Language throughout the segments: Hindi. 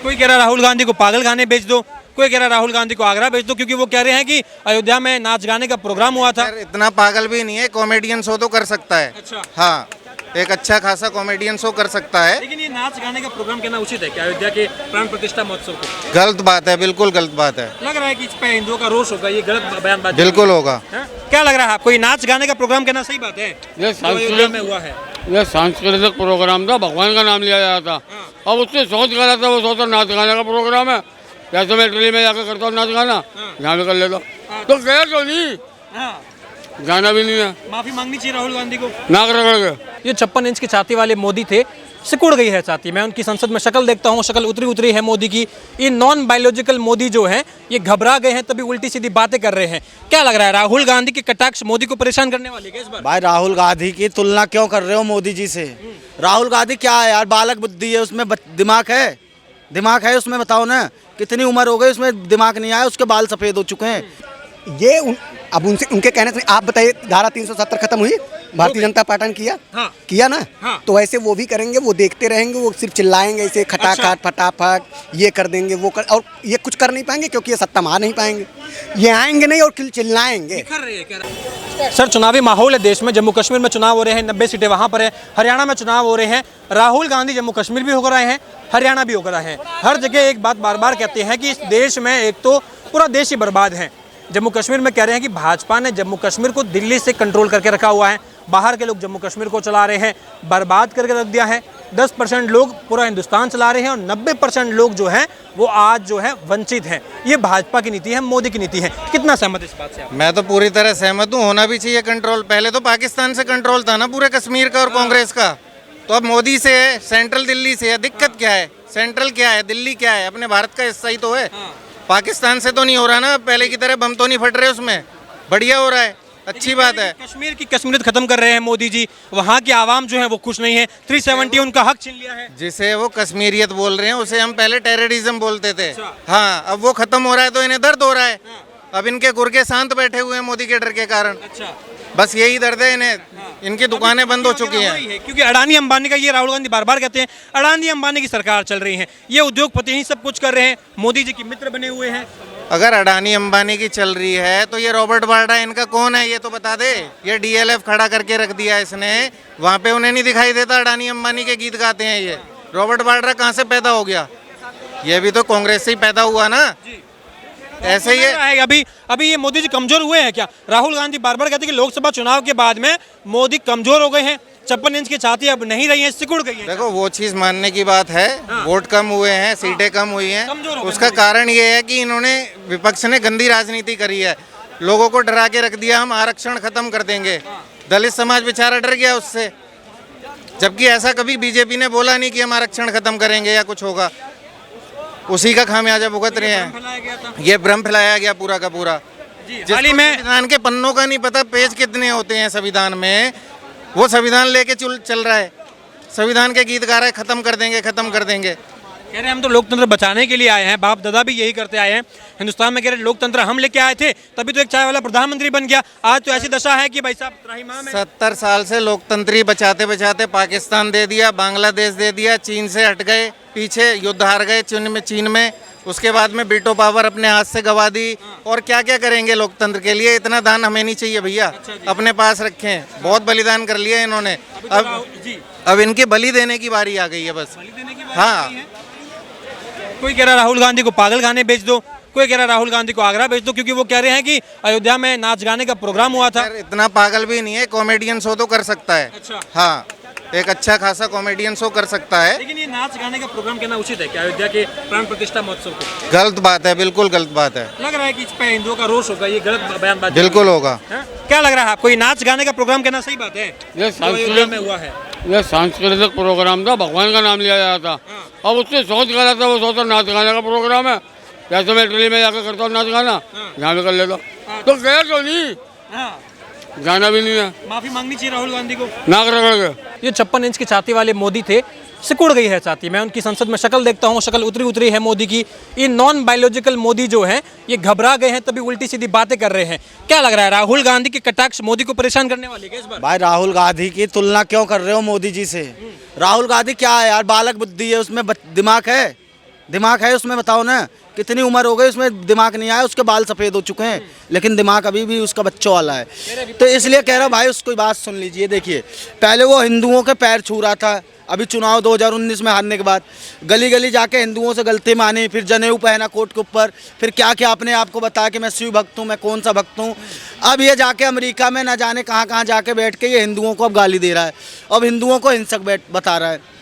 कोई कह रहा है राहुल गांधी को पागल खाने बेच दो, कोई कह रहा है राहुल गांधी को आगरा बेच दो, क्योंकि वो कह रहे हैं कि अयोध्या में नाच गाने का प्रोग्राम हुआ था। यार इतना पागल भी नहीं है, कॉमेडियन शो तो कर सकता है। अच्छा। हाँ, एक अच्छा खासा कॉमेडियन शो कर सकता है। लेकिन ये नाच गाने का प्रोग्राम कहना उचित है क्या अयोध्या के प्राण प्रतिष्ठा महोत्सव को? गलत बात है, बिल्कुल गलत बात है। लग रहा है कि इस पे हिंदुओं का रोष होगा, ये गलत बयानबाजी बिल्कुल होगा। है? क्या लग रहा है आपको, ये नाच गाने का प्रोग्राम कहना सही बात है? ये जो अयोध्या में हुआ है। ये सांस्कृतिक प्रोग्राम था, भगवान का नाम लिया जा रहा था। अब उससे सोच गलत है, वो सोचा नाच गाने का प्रोग्राम है, जैसे मैं दिल्ली में जाकर करता हूँ नाच गाना, यहाँ भी कर लेता हूँ। तो गया क्यों नहीं, जाना भी नहीं है। माफी मांगनी चाहिए राहुल गांधी को। नाक रगड़ गए। ये 56 इंच की छाती वाले मोदी थे, सिकुड़ गई है छाती। मैं उनकी संसद में शक्ल देखता हूँ, शक्ल उतरी है मोदी की। ये नॉन बायोलॉजिकल मोदी जो है, ये घबरा गए हैं, तभी उल्टी सीधी बातें कर रहे हैं। क्या लग रहा है, राहुल गांधी के कटाक्ष मोदी को परेशान करने वाले क्या इस बार? भाई राहुल गांधी की तुलना क्यों कर रहे हो मोदी जी से? राहुल गांधी क्या है यार, बालक बुद्धि है उसमें, दिमाग है उसमें, बताओ ना कितनी उम्र हो गई उसमें, दिमाग नहीं आया, उसके बाल सफेद हो चुके हैं। ये अब उनके कहने से आप बताइए, धारा 370 खत्म हुई, भारतीय जनता पार्टी ने किया। हाँ। किया ना। हाँ। तो ऐसे वो भी करेंगे, वो देखते रहेंगे, वो सिर्फ चिल्लाएंगे ऐसे खटाखट फटाफट, ये कर देंगे वो कर, और ये कुछ कर नहीं पाएंगे क्योंकि ये सत्ता में आ नहीं पाएंगे। ये आएंगे नहीं और चिल्लाएंगे। सर, चुनावी माहौल है देश में, जम्मू कश्मीर में चुनाव हो रहे हैं, 90 सीटें वहाँ पर है, हरियाणा में चुनाव हो रहे हैं। राहुल गांधी जम्मू कश्मीर भी हो रहे हैं, हरियाणा भी हो रहा है। हर जगह एक बात बार बार कहते हैं कि इस देश में एक तो पूरा देश ही बर्बाद है। जम्मू कश्मीर में कह रहे हैं कि भाजपा ने जम्मू कश्मीर को दिल्ली से कंट्रोल करके रखा हुआ है, बाहर के लोग जम्मू कश्मीर को चला रहे हैं, बर्बाद करके रख दिया है। 10% लोग पूरा हिंदुस्तान चला रहे हैं और 90% लोग जो हैं वो आज जो है वंचित हैं। ये भाजपा की नीति है, मोदी की नीति है। कितना सहमत इस बात से आप? मैं तो पूरी तरह सहमत हूँ, होना भी चाहिए कंट्रोल। पहले तो पाकिस्तान से कंट्रोल था ना पूरे कश्मीर का और कांग्रेस का, तो अब मोदी से है, सेंट्रल दिल्ली से है। दिक्कत क्या है, सेंट्रल क्या है, दिल्ली क्या है, अपने भारत का हिस्सा ही तो है। पाकिस्तान से तो नहीं हो रहा ना, पहले की तरह बम तो नहीं फट रहे उसमें, बढ़िया हो रहा है, अच्छी बात है। कश्मीर की कश्मीरियत खत्म कर रहे हैं मोदी जी, वहाँ की आवाम जो है वो खुश नहीं है। 370 उनका हक छीन लिया है। जिसे वो कश्मीरियत बोल रहे हैं उसे हम पहले टेररिज्म बोलते थे। हाँ, अब वो खत्म हो रहा है तो इन्हें दर्द हो रहा है। अब इनके गुर्गे शांत बैठे हुए हैं मोदी के डर के कारण। बस यही दर्द है इन्हें, इनकी दुकानें बंद हो चुकी हैं। क्योंकि अडानी अंबानी का, ये राहुल गांधी बार बार कहते हैं, अडानी अंबानी की सरकार चल रही है, ये उद्योगपति ही सब कुछ कर रहे हैं, मोदी जी के मित्र बने हुए हैं। अगर अडानी अंबानी की चल रही है तो ये रॉबर्ट वाड्रा इनका कौन है ये तो बता दे। ये डीएलएफ खड़ा करके रख दिया इसने, वहाँ पे उन्हें नहीं दिखाई देता अडानी अंबानी के गीत गाते हैं। ये रॉबर्ट वाड्रा कहाँ से पैदा हो गया? ये भी तो कांग्रेस से ही पैदा हुआ ना। ऐसे ही है। अभी ये मोदी जी कमजोर हुए हैं क्या? राहुल गांधी बार बार कहते हैं कि लोकसभा चुनाव के बाद में मोदी कमजोर हो गए हैं, 56 इंच की छाती अब नहीं रही है, सिकुड़ गई है। देखो वो चीज मानने की बात है। वोट कम हुए हैं, सीटें कम हुई हैं, उसका कारण ये है कि इन्होंने, विपक्ष ने गंदी राजनीति करी है, लोगों को डरा के रख दिया, हम आरक्षण खत्म कर देंगे। दलित समाज बेचारा डर गया उससे, जबकि ऐसा कभी बीजेपी ने बोला नहीं कि हम आरक्षण खत्म करेंगे या कुछ होगा। उसी का खामियाजा भुगत रहे हैं। ये भ्रम फैलाया गया पूरा का पूरा। हाल ही में संविधान के पन्नों का नहीं पता पेज कितने होते हैं संविधान में, वो संविधान लेके चल रहा है, संविधान के गीत गा रहा है, खत्म कर देंगे, खत्म कर देंगे। कह रहे हम तो लोकतंत्र बचाने के लिए आए हैं, बाप दादा भी यही करते आए हैं हिंदुस्तान में। कह रहे लोकतंत्र हम लेके आए थे, तभी तो एक चाय वाला प्रधानमंत्री बन गया। आज तो ऐसी दशा है कि भाई साहब त्राहिमाम है। 70 साल से लोकतंत्री बचाते बचाते पाकिस्तान दे दिया, बांग्लादेश दे दिया, चीन से हट गए पीछे, युद्ध हार गए चीन में, उसके बाद में बीटो पावर अपने हाथ से गवा दी। और क्या क्या करेंगे लोकतंत्र के लिए? इतना दान हमें नहीं चाहिए भैया, अपने पास रखें। बहुत बलिदान कर लिया इन्होंने, अब इनकी बलि देने की बारी आ गई है बस। हाँ, कोई कह रहा है राहुल गांधी को पागल खाने बेच दो, कोई कह रहा है राहुल गांधी को आगरा बेच दो, क्योंकि वो कह रहे हैं कि अयोध्या में नाच गाने का प्रोग्राम हुआ था। यार इतना पागल भी नहीं है, कॉमेडियन शो तो कर सकता है। हाँ, एक अच्छा खासा कॉमेडियन शो कर सकता है। लेकिन ये नाच गाने का प्रोग्राम कहना उचित है क्या अयोध्या के प्राण प्रतिष्ठा महोत्सव को? गलत बात है, बिल्कुल गलत बात है। लग रहा है कि इस पे हिंदुओं का रोष होगा, ये गलत बयानबाजी बिल्कुल होगा। क्या लग रहा है आपको, ये नाच गाने का प्रोग्राम कहना सही बात है? ये में हुआ है, ये सांस्कृतिक प्रोग्राम था, भगवान का नाम लिया जा रहा था। अब उससे सोच गलत है, वो सोचा नाच गाने का प्रोग्राम है, जैसे मैं दिल्ली में जाकर करता हूँ नाच गाना, यहाँ भी कर लेता हूँ। तो गया क्यों नहीं, जाना भी नहीं है। माफी मांगनी चाहिए राहुल गांधी को। नाक रगड़ गए। ये 56 इंच की छाती वाले मोदी थे, सिकुड़ गई है छाती। मैं उनकी संसद में शक्ल देखता हूँ, शक्ल उतरी है मोदी की। ये नॉन बायोलॉजिकल मोदी जो है, ये घबरा गए हैं, तभी उल्टी सीधी बातें कर रहे हैं। क्या लग रहा है, राहुल गांधी के कटाक्ष मोदी को परेशान करने वाले क्या इस बार? भाई राहुल गांधी की तुलना क्यों कर रहे हो मोदी जी से? राहुल गांधी क्या है यार, बालक बुद्धि है उसमें, दिमाग है उसमें, बताओ ना। कितनी उम्र हो गई उसमें, दिमाग नहीं आया, उसके बाल सफ़ेद हो चुके हैं, लेकिन दिमाग अभी भी उसका बच्चों वाला है। तो इसलिए कह रहा हूँ भाई, उसकी बात सुन लीजिए। देखिए, पहले वो हिंदुओं के पैर छू रहा था, अभी चुनाव 2019 में हारने के बाद गली गली जाके हिंदुओं से गलती मानी, फिर जनेऊ पहना कोर्ट के ऊपर, फिर क्या क्या अपने आप को बताया कि मैं शिव भक्त हूँ, मैं कौन सा भक्त हूँ। अब ये जाके अमेरिका में ना जाने कहाँ कहाँ जाके बैठ के ये हिंदुओं को अब गाली दे रहा है, अब हिंदुओं को हिंसक बता रहा है।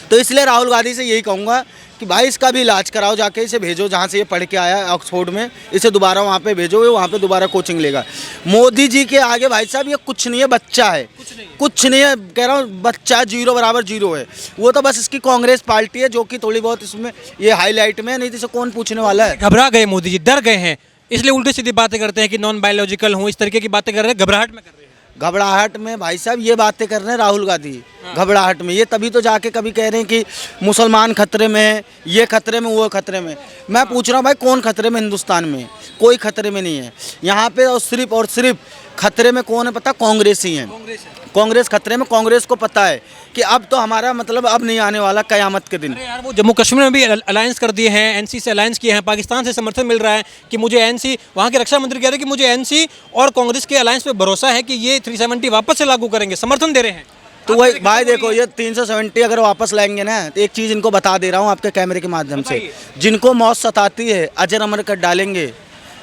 तो इसलिए राहुल गांधी से यही कहूँगा कि भाई इसका भी इलाज कराओ, जाके इसे भेजो जहाँ से ये पढ़ के आया है ऑक्सफोर्ड में, इसे दोबारा वहाँ पे भेजो, ये वहाँ पे दोबारा कोचिंग लेगा। मोदी जी के आगे भाई साहब ये कुछ नहीं है, बच्चा है, कुछ नहीं है, कह रहा हूँ बच्चा, 0 बराबर 0 है। वो तो बस इसकी कांग्रेस पार्टी है जो कि थोड़ी बहुत इसमें ये हाईलाइट में, नहीं तो इसे कौन पूछने वाला है। घबरा गए मोदी जी, डर गए हैं, इसलिए उल्टी सीधी बातें करते हैं कि नॉन बायोलॉजिकल हूँ, इस तरीके की बातें कर रहे हैं, घबराहट में कर रहे हैं। घबराहट में भाई साहब ये बातें कर रहे हैं राहुल गांधी, घबराहट में। ये तभी तो जाके कभी कह रहे हैं कि मुसलमान खतरे में है, ये खतरे में, वो खतरे में। मैं पूछ रहा हूँ भाई, कौन खतरे में? हिंदुस्तान में कोई खतरे में नहीं है। यहाँ पे और सिर्फ खतरे में कौन है पता? कांग्रेस ही है। कांग्रेस खतरे में। कांग्रेस को पता है कि अब तो हमारा मतलब अब नहीं आने वाला कयामत के दिन। अरे यार, वो जम्मू कश्मीर में भी अलायंस कर दिए हैं, एनसी से अलायंस किए हैं, पाकिस्तान से समर्थन मिल रहा है कि मुझे एनसी, वहाँ के रक्षा मंत्री कह रहे हैं कि मुझे एनसी और कांग्रेस के अलायंस पे भरोसा है कि ये 370 वापस से लागू करेंगे, समर्थन दे रहे हैं। तो वही भाई देखो, ये 370 अगर वापस लाएंगे ना, तो एक चीज़ इनको बता दे रहा हूँ आपके कैमरे के माध्यम से, जिनको मौत सताती है अजर अमर कर डालेंगे।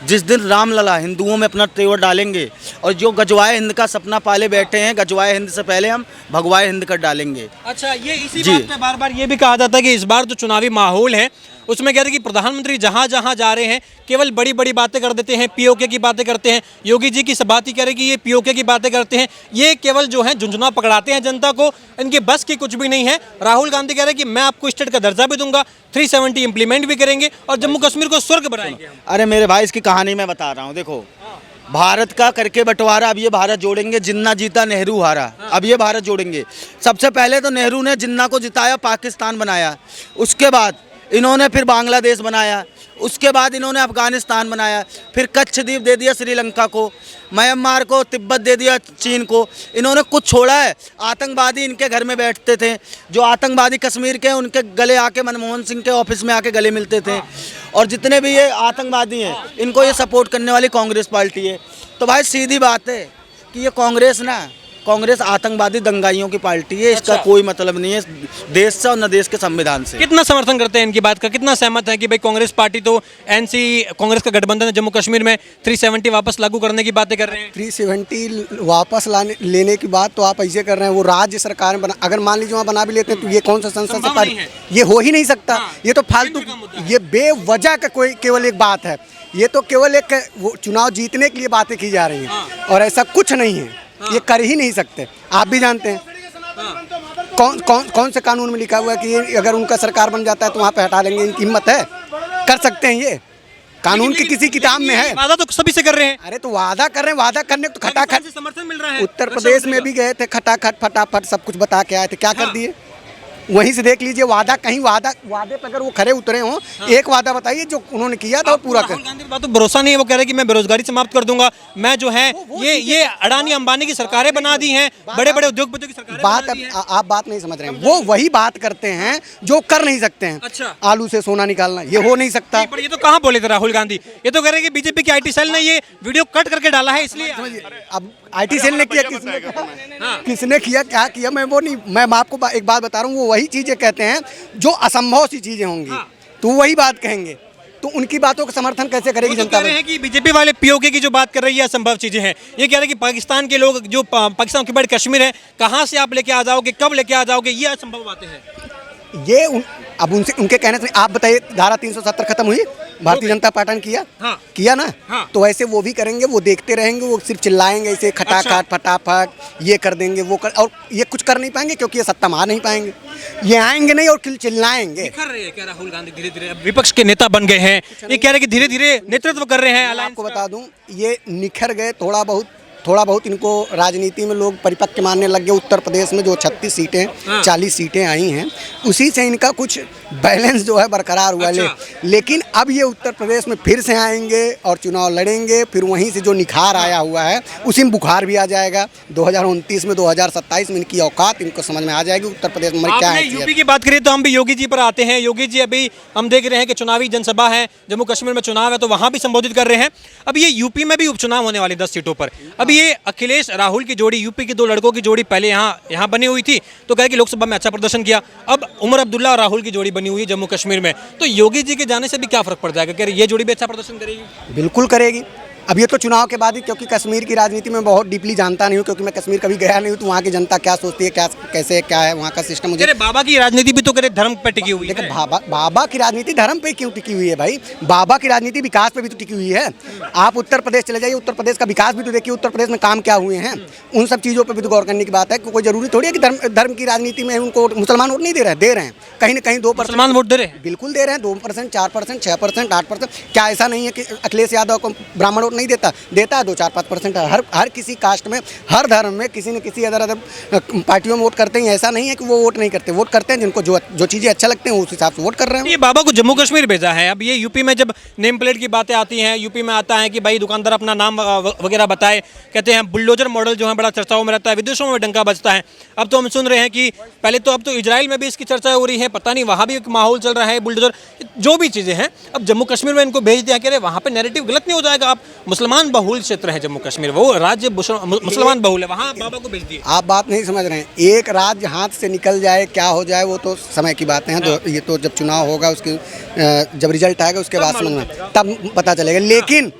जिस दिन रामलला हिंदुओं में अपना तेवर डालेंगे, और जो गजवाए हिंद का सपना पाले बैठे हैं, गजवाए हिंद से पहले हम भगवाए हिंद कर डालेंगे। अच्छा, ये इसी बात पे बार बार ये भी कहा जाता है कि इस बार जो चुनावी माहौल है उसमें कह रहे हैं कि प्रधानमंत्री जहाँ जहाँ जा रहे हैं केवल बड़ी बड़ी बातें कर देते हैं, पीओके की बातें करते हैं। योगी जी की बात ही कह रहे हैं कि ये पीओके की बातें करते हैं, ये केवल जो है झुंझुना पकड़ाते हैं जनता को, इनके बस की कुछ भी नहीं है। राहुल गांधी कह रहे हैं कि मैं आपको स्टेट का दर्जा भी दूंगा, 370 इंप्लीमेंट भी करेंगे और जम्मू कश्मीर को स्वर्ग बनाएंगे। अरे मेरे भाई, इसकी कहानी मैं बता रहा हूँ। देखो, भारत का करके बंटवारा, अब ये भारत जोड़ेंगे, जिन्ना जीता नेहरू हारा, अब ये भारत जोड़ेंगे। सबसे पहले तो नेहरू ने जिन्ना को जिताया, पाकिस्तान बनाया, उसके बाद इन्होंने फिर बांग्लादेश बनाया, उसके बाद इन्होंने अफगानिस्तान बनाया, फिर कच्छ द्वीप दे दिया श्रीलंका को, म्यांमार को, तिब्बत दे दिया चीन को। इन्होंने कुछ छोड़ा है? आतंकवादी इनके घर में बैठते थे, जो आतंकवादी कश्मीर के, उनके गले आके मनमोहन सिंह के ऑफिस में आके गले मिलते थे। और जितने भी ये आतंकवादी हैं, इनको ये सपोर्ट करने वाली कांग्रेस पार्टी है। तो भाई सीधी बात है कि ये कांग्रेस आतंकवादी दंगाइयों की पार्टी है। इसका कोई मतलब नहीं है देश से और न देश के संविधान से। कितना समर्थन करते हैं इनकी बात का? कितना सहमत है कि भाई कांग्रेस पार्टी तो एनसी, कांग्रेस का गठबंधन है, जम्मू कश्मीर में 370 वापस लागू करने की बातें कर रहे हैं? 370 वापस लेने की बात तो आप ऐसे कर रहे हैं, वो राज्य सरकार बना, अगर मान लीजिए वहाँ बना भी लेते हैं तो ये कौन सा संसद से पारित, ये हो ही नहीं सकता। ये तो फालतू, ये बेवजह का कोई केवल एक बात है। ये तो केवल एक वो चुनाव जीतने के लिए बातें की जा रही हैं, और ऐसा कुछ नहीं है, ये कर ही नहीं सकते। आप भी जानते हैं कौन से कानून में लिखा हुआ है कि ये अगर उनका सरकार बन जाता है तो वहाँ पे हटा लेंगे। इनकी हिम्मत है? कर सकते हैं? ये कानून की किसी किताब में है? वादा तो सभी से कर रहे हैं। अरे तो वादा कर रहे हैं, वादा करने को तो खटाखट समर्थन मिल रहा है। उत्तर प्रदेश में भी गए थे, खटाखट फटाफट सब कुछ बता के आए थे, क्या कर दिए? वहीं से देख लीजिए, वादे पे अगर वो खरे उतरे हों, एक वादा बताइए जो उन्होंने किया था वो पूरा कर। राहुल गांधी की बात तो भरोसा नहीं है, वो कह रहे हैं कि मैं बेरोजगारी समाप्त कर दूंगा, मैं जो है ये अडानी अंबानी की सरकारें बना दी हैं, बड़े बड़े उद्योगपतियों की सरकारें बात बना दी हैं। आप बात नहीं समझ रहे हैं, वो वही बात करते हैं जो कर नहीं सकते हैं। अच्छा। आलू से सोना निकालना, ये हो नहीं सकता। नहीं, पर ये तो कहाँ बोले थे राहुल गांधी? ये तो कह रहे हैं कि बीजेपी की आईटी सेल ने ये वीडियो कट करके डाला है, इसलिए। अब आईटी सेल ने किया, किसने किया, क्या किया, मैं वो नहीं, मैं आपको एक बात बता रहा हूँ, वो वही चीजें कहते हैं जो असंभव सी चीजें होंगी, तो वही बात कहेंगे, तो उनकी बातों का समर्थन कैसे करेगी जनता? कह रहे हैं कि बीजेपी वाले पीओके की जो बात कर रही है असंभव चीजें हैं। ये कह रहे हैं कि पाकिस्तान के लोग जो पाकिस्तान ऑक्युपाइड कश्मीर है, कहाँ से आप लेके आ जाओगे, कब लेके आ जाओगे, ये असंभव बातें हैं। ये अब उनके कहने से, आप बताइए, धारा 370 खत्म हुई? भारतीय जनता पार्टी ने किया? हाँ। किया ना? हाँ। तो ऐसे वो भी करेंगे, वो देखते रहेंगे, वो सिर्फ चिल्लाएंगे ऐसे खटाखट फटाफट, ये कर देंगे, वो कर, और ये कुछ कर नहीं पाएंगे क्योंकि ये सत्ता में आ नहीं पाएंगे। ये आएंगे नहीं और चिल्लाएंगे। निखर रहे हैं क्या राहुल गांधी? धीरे धीरे विपक्ष के नेता बन गए हैं, ये कह रहे हैं कि धीरे धीरे नेतृत्व कर रहे हैं। आपको बता दूं, ये निखर गए, थोड़ा बहुत इनको राजनीति में लोग परिपक्व मानने लग गए। उत्तर प्रदेश में जो 36 सीटें 40 सीटें आई हैं, उसी से इनका कुछ बैलेंस जो है बरकरार हुआ है। लेकिन अब ये उत्तर प्रदेश में फिर से आएंगे और चुनाव लड़ेंगे, फिर वहीं से जो निखार आया हुआ है उसी में बुखार भी आ जाएगा। 2029 में 2027 में इनकी औकात इनको समझ में आ जाएगी उत्तर प्रदेश में क्या आपने है। यूपी की बात करी तो हम भी योगी जी पर आते हैं। योगी जी अभी हम देख रहे हैं कि चुनावी जनसभा है, जम्मू कश्मीर में चुनाव है तो वहां भी संबोधित कर रहे हैं। अब ये यूपी में भी उपचुनाव होने वाले 10 सीटों पर। अब ये अखिलेश राहुल की जोड़ी, यूपी की दो लड़कों की जोड़ी पहले यहाँ बनी हुई थी तो कहे कि लोकसभा में अच्छा प्रदर्शन किया। अब उमर अब्दुल्ला और राहुल की जोड़ी बनी हुई है जम्मू कश्मीर में, तो योगी जी के जाने से भी क्या फर्क पड़ जाएगा? क्या ये जोड़ी भी अच्छा प्रदर्शन करेगी? बिल्कुल करेगी। अब ये तो चुनाव के बाद ही, क्योंकि कश्मीर की राजनीति में बहुत डीपली जानता नहीं हूँ, क्योंकि मैं कश्मीर कभी गया नहीं हूँ, तो वहाँ की जनता क्या सोचती है, क्या कैसे क्या है वहाँ का सिस्टम मुझे। अरे बाबा की राजनीति भी तो करे धर्म पे टिकी हुई है। देखिए बाबा की राजनीति धर्म पे क्यों टिकी हुई है भाई? बाबा की राजनीति विकास पे भी तो टिकी हुई है। आप उत्तर प्रदेश चले जाइए, उत्तर प्रदेश का विकास भी तो देखिए, उत्तर प्रदेश में काम क्या हुए हैं, उन सब चीज़ों पर भी तो गौर करने की बात है। कोई जरूरी थोड़ी है कि धर्म की राजनीति में उनको मुसलमान वोट नहीं दे रहे हैं। कहीं ना कहीं 2% मुसलमान वोट दे रहे हैं, बिल्कुल दे रहे हैं। 2%, 4%, 6%, 8%। क्या ऐसा नहीं है कि अखिलेश यादव को ब्राह्मण वोट नहीं देता? देता है 2-4-5% हर किसी कास्ट में, हर धर्म में किसी न किसी अदर पार्टियों में वोट करते हैं। ऐसा नहीं है कि वो वोट नहीं करते, वोट करते हैं। जिनको जो चीज़ें अच्छा लगते हैं उस हिसाब से वोट कर रहे हैं। ये बाबा को जम्मू कश्मीर भेजा है। अब ये यूपी में जब नेम प्लेट की बातें आती हैं, यूपी में आता है कि भाई दुकानदार अपना नाम वगैरह बताए, कहते हैं बुलडोजर मॉडल जो है बड़ा चर्चाओं में रहता है, विदेशों में डंका बजता है। अब तो हम सुन रहे हैं कि पहले तो अब तो इजराइल में भी इसकी चर्चा हो रही है, पता नहीं वहाँ भी एक माहौल चल रहा है, बुलडोजर जो भी चीज़ें हैं। अब जम्मू कश्मीर में इनको भेज दिया, कह रहे वहाँ पे नैरेटिव गलत नहीं हो जाएगा? आप मुसलमान बहुल क्षेत्र है जम्मू कश्मीर, वो राज्य मुसलमान बहुल है, वहाँ बाबा को भेज दिए। आप बात नहीं समझ रहे हैं। एक राज्य हाथ से निकल जाए, क्या हो जाए, वो तो समय की बातें हैं। तो ये तो जब चुनाव होगा, उसकी जब रिजल्ट आएगा उसके बाद समझ में तब पता चलेगा। लेकिन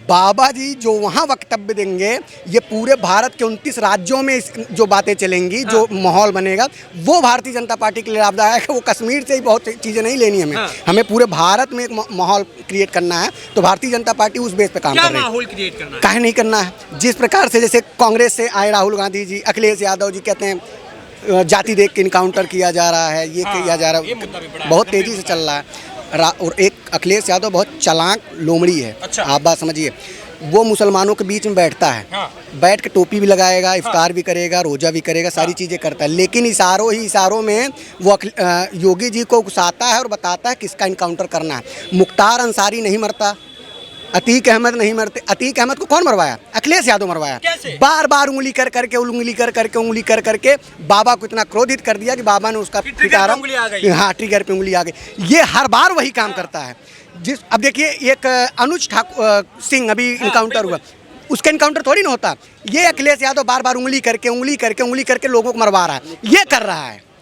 बाबा जी जो वहाँ वक्तव्य देंगे, ये पूरे भारत के 29 राज्यों में जो बातें चलेंगी, जो माहौल बनेगा, वो भारतीय जनता पार्टी के लिए लाभदायक है। वो कश्मीर से ही बहुत चीज़ें नहीं लेनी हमें, हमें पूरे भारत में एक माहौल क्रिएट करना है। तो भारतीय जनता पार्टी उस बेस पे काम कर रही है। माहौल क्रिएट करना है? काहे नहीं करना है? जिस प्रकार से जैसे कांग्रेस से आए राहुल गांधी जी, अखिलेश यादव जी कहते हैं जाति देख के इनकाउंटर किया जा रहा है, ये किया जा रहा है, बहुत तेज़ी से चल रहा है। और एक अखिलेश यादव बहुत चालाक लोमड़ी है। अच्छा। आप बात समझिए, वो मुसलमानों के बीच में बैठता है, बैठ के टोपी भी लगाएगा, इफ्तार भी करेगा, रोजा भी करेगा, सारी चीज़ें करता है। लेकिन इशारों में वो योगी जी को उकसाता है और बताता है किसका इनकाउंटर करना है। मुख्तार अंसारी नहीं मरता, अतीक अहमद नहीं मरते। अतीक अहमद को कौन मरवाया? अखिलेश यादव मरवाया। बार बार उंगली कर करके बाबा को इतना क्रोधित कर दिया कि बाबा ने उसका ट्रिगर पे उंगली आ गई। ये हर बार वही काम करता है। अब देखिए, एक अनुज सिंह अभी इनकाउंटर हुआ, उसका इनकाउंटर थोड़ी ना होता। ये अखिलेश यादव बार बार उंगली करके लोगों को मरवा रहा है, ये कर रहा है।